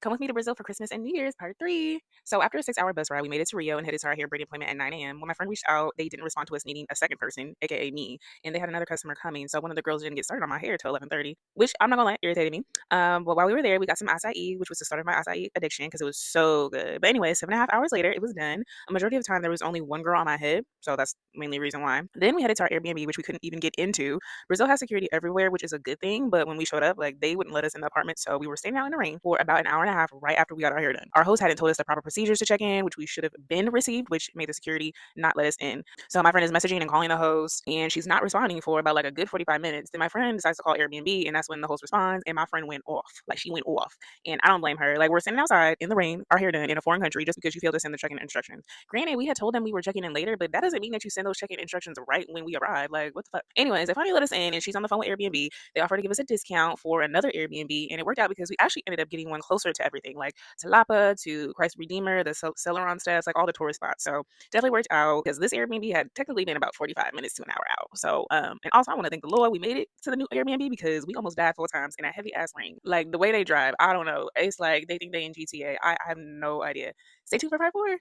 Come with me to Brazil for Christmas and New Year's, part three. So after a 6-hour bus ride, we made it to Rio and headed to our hair braiding appointment at 9 a.m. When my friend reached out, they didn't respond to us needing a second person, aka me, and they had another customer coming. So one of the girls didn't get started on my hair till 11:30, which I'm not gonna lie, irritated me. But while we were there, we got some acai, which was the start of my acai addiction because it was so good. But anyway, 7.5 hours later, it was done. A majority of the time, there was only one girl on my head, so that's mainly the reason why. Then we headed to our Airbnb, which we couldn't even get into. Brazil has security everywhere, which is a good thing. But when we showed up, like they wouldn't let us in the apartment, so we were standing out in the rain for about an hour and a half right after we got our hair done. Our host hadn't told us the proper procedures to check in, which we should have been received, which made the security not let us in. So my friend is messaging and calling the host, and she's not responding for about like a good 45 minutes. Then my friend decides to call Airbnb, and that's when the host responds, and my friend went off. Like she went off, and I don't blame her. Like we're standing outside in the rain, our hair done in a foreign country, just because you failed to send the check-in instructions. Granted, we had told them we were checking in later, but that doesn't mean that you send those check-in instructions right when we arrive. Like what the fuck? Anyways, they finally let us in, and she's on the phone with Airbnb. They offered to give us a discount for another Airbnb, and it worked out because we actually ended up getting one closer to everything, like to Lapa, to Christ Redeemer, the Celeron steps, like all the tourist spots. So definitely worked out because this Airbnb had technically been about 45 minutes to an hour out. So, and also I want to thank the Lord we made it to the new Airbnb because we almost died 4 times in a heavy ass rain. Like the way they drive, I don't know. It's like they think they in GTA. I have no idea. Stay tuned for part four.